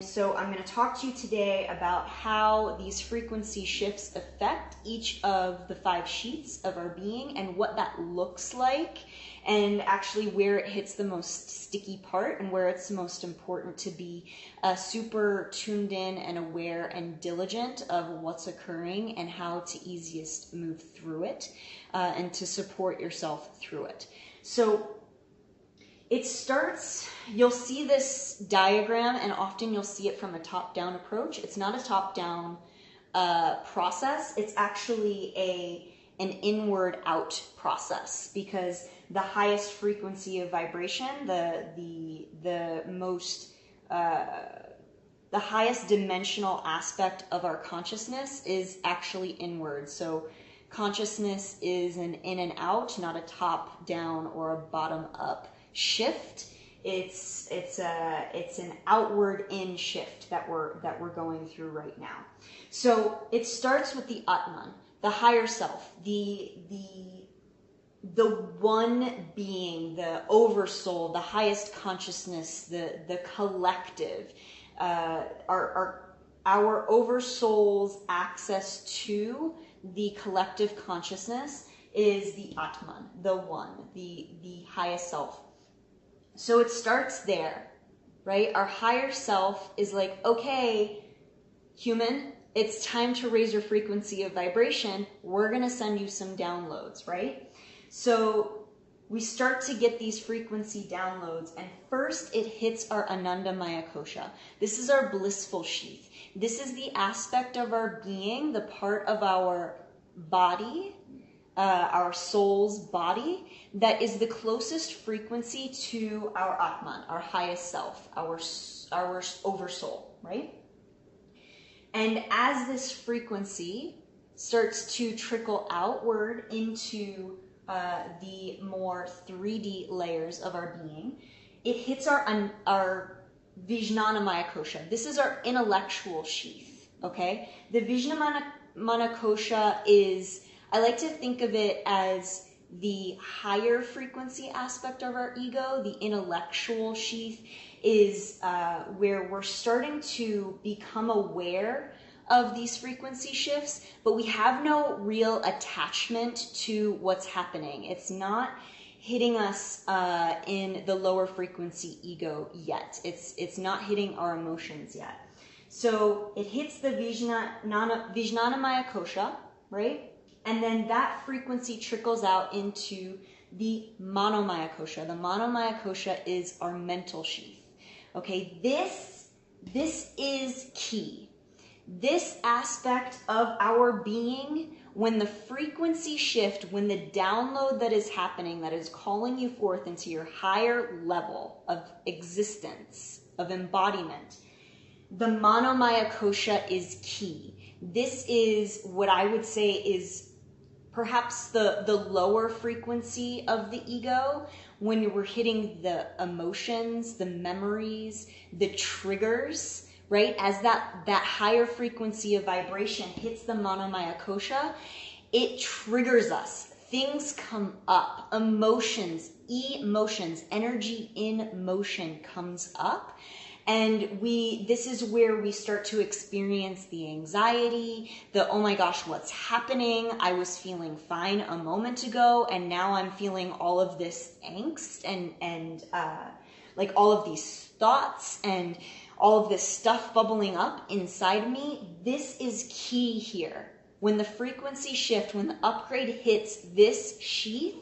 So I'm going to talk to you today about how these frequency shifts affect each of the 5 sheets of our being and what that looks like, and actually where it hits the most sticky part and where it's most important to be super tuned in and aware and diligent of what's occurring and how to easiest move through it and to support yourself through it. So it starts, you'll see this diagram, and often you'll see it from a top-down approach. It's not a top-down process. It's actually an inward-out process, because the highest frequency of vibration, the highest dimensional aspect of our consciousness is actually inward. So consciousness is an in and out, not a top-down or a bottom-up shift. It's an outward in shift that we're going through right now. So it starts with the Atman, the higher self, the one being, the oversoul, the highest consciousness, the collective, our oversoul's access to the collective consciousness is the Atman, the one, the highest self. So it starts there, right? Our higher self is like, okay, human, it's time to raise your frequency of vibration. We're going to send you some downloads, right? So we start to get these frequency downloads, and first it hits our Ananda Maya Kosha. This is our blissful sheath. This is the aspect of our being, the part of our body, our soul's body, that is the closest frequency to our Atman, our highest self, our oversoul, right? And as this frequency starts to trickle outward into the more 3D layers of our being, it hits our Vijnanamaya Kosha. This is our intellectual sheath, okay? The Vijnanamaya Kosha is, I like to think of it as the higher frequency aspect of our ego. The intellectual sheath is where we're starting to become aware of these frequency shifts, but we have no real attachment to what's happening. It's not hitting us in the lower frequency ego yet. It's not hitting our emotions yet. So it hits the Vijnanamaya Kosha, right? And then that frequency trickles out into the Manomaya Kosha. The Manomaya Kosha is our mental sheath. Okay, this is key. This aspect of our being, when the frequency shift, when the download that is happening, that is calling you forth into your higher level of existence, of embodiment, the Manomaya Kosha is key. This is what I would say is perhaps the lower frequency of the ego, when we're hitting the emotions, the memories, the triggers, right? As that higher frequency of vibration hits the Manomaya Kosha, it triggers us. Things come up, emotions, energy in motion comes up. And this is where we start to experience the anxiety, the, oh my gosh, what's happening? I was feeling fine a moment ago, and now I'm feeling all of this angst and like all of these thoughts and all of this stuff bubbling up inside me. This is key here. When the frequency shift, when the upgrade hits this sheath,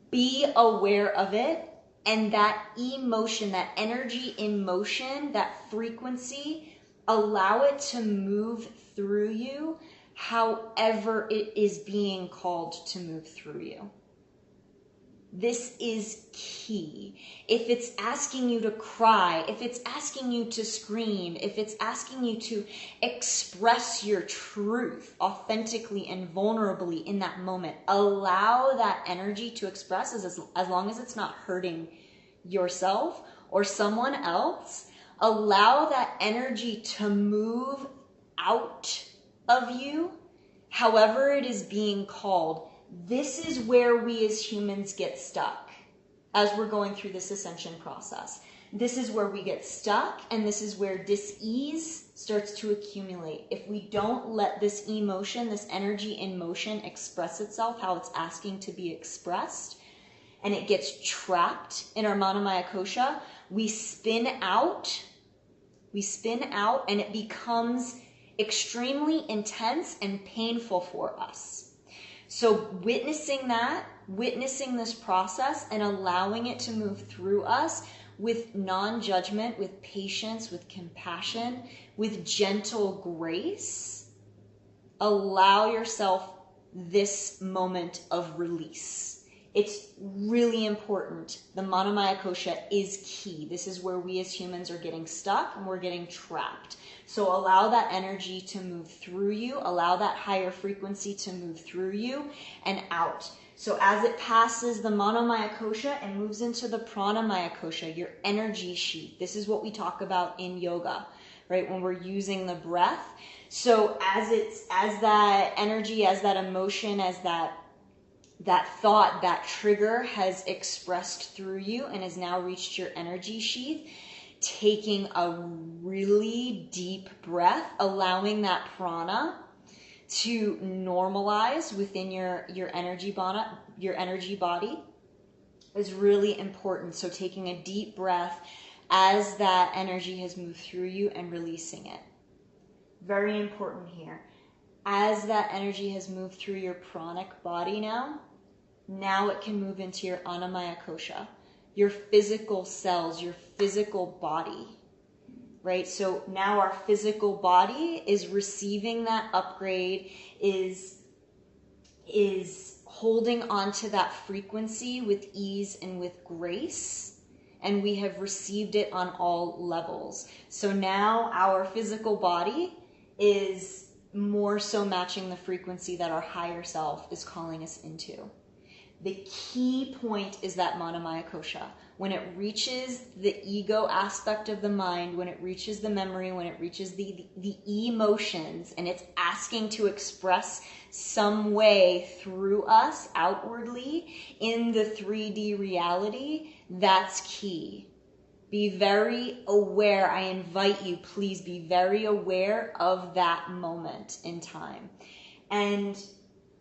be aware of it. And that emotion, that energy in motion, that frequency, allow it to move through you however it is being called to move through you. This is key. If it's asking you to cry, if it's asking you to scream, if it's asking you to express your truth authentically and vulnerably in that moment, allow that energy to express as long as it's not hurting yourself or someone else. Allow that energy to move out of you however it is being called. This is where we as humans get stuck as we're going through this ascension process. This is where we get stuck, and this is where dis-ease starts to accumulate. If we don't let this emotion, this energy in motion express itself how it's asking to be expressed, and it gets trapped in our Manamaya Kosha, we spin out, and it becomes extremely intense and painful for us. So witnessing this process and allowing it to move through us with non-judgment, with patience, with compassion, with gentle grace, allow yourself this moment of release. It's really important. The Manamaya Kosha is key. This is where we as humans are getting stuck and we're getting trapped. So allow that energy to move through you. Allow that higher frequency to move through you and out. So as it passes the Manamaya Kosha and moves into the Pranamaya Kosha, your energy sheath. This is what we talk about in yoga, right? When we're using the breath. So as that energy, as that emotion, as that thought, that trigger has expressed through you and has now reached your energy sheath, taking a really deep breath, allowing that prana to normalize within your energy body is really important. So taking a deep breath as that energy has moved through you and releasing it. Very important here. As that energy has moved through your pranic body now it can move into your Annamaya Kosha, your physical cells, your physical body, right? So now our physical body is receiving that upgrade, is holding on to that frequency with ease and with grace, and we have received it on all levels. So now our physical body is more so matching the frequency that our higher self is calling us into. The key point is that Manamaya Kosha. When it reaches the ego aspect of the mind, when it reaches the memory, when it reaches the emotions, and it's asking to express some way through us outwardly in the 3D reality, that's key. Be very aware. I invite you, please be very aware of that moment in time. And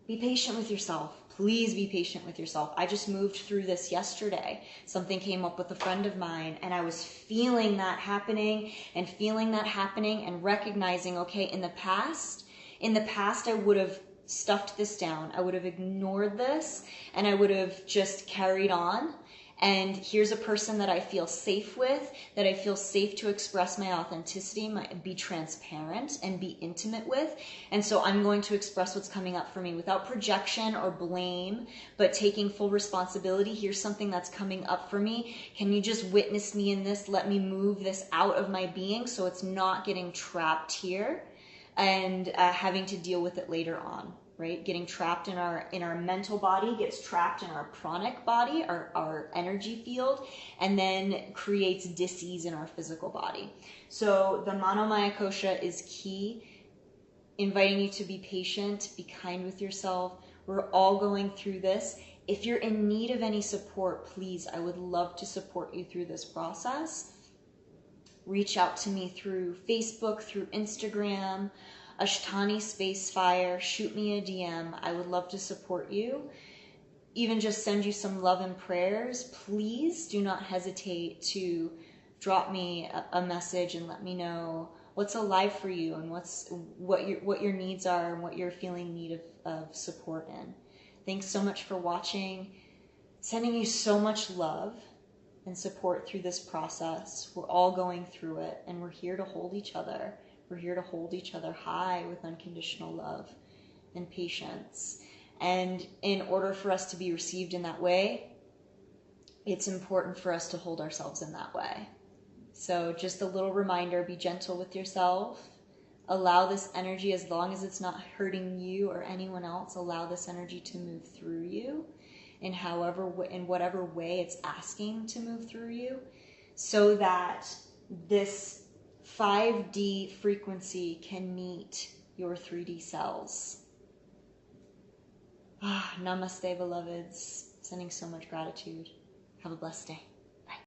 be patient with yourself. Please be patient with yourself. I just moved through this yesterday. Something came up with a friend of mine, and I was feeling that happening and recognizing, okay, in the past I would have stuffed this down. I would have ignored this, and I would have just carried on. And here's a person that I feel safe with, that I feel safe to express my authenticity, be transparent and be intimate with. And so I'm going to express what's coming up for me without projection or blame, but taking full responsibility. Here's something that's coming up for me. Can you just witness me in this? Let me move this out of my being so it's not getting trapped here and having to deal with it later on. Right? Getting trapped in our mental body, gets trapped in our pranic body, our energy field, and then creates dis-ease in our physical body. So the Manamaya Kosha is key, inviting you to be patient, be kind with yourself. We're all going through this. If you're in need of any support, please, I would love to support you through this process. Reach out to me through Facebook, through Instagram, Ashtani Spacefire, shoot me a DM. I would love to support you. Even just send you some love and prayers. Please do not hesitate to drop me a message and let me know what's alive for you and what your needs are and what you're feeling need of support in. Thanks so much for watching. Sending you so much love and support through this process. We're all going through it, and we're here to hold each other. We're here to hold each other high with unconditional love and patience. And in order for us to be received in that way, it's important for us to hold ourselves in that way. So just a little reminder, be gentle with yourself. Allow this energy, as long as it's not hurting you or anyone else, allow this energy to move through you in whatever way it's asking to move through you, so that this 5D frequency can meet your 3D cells. Namaste, beloveds. Sending so much gratitude. Have a blessed day.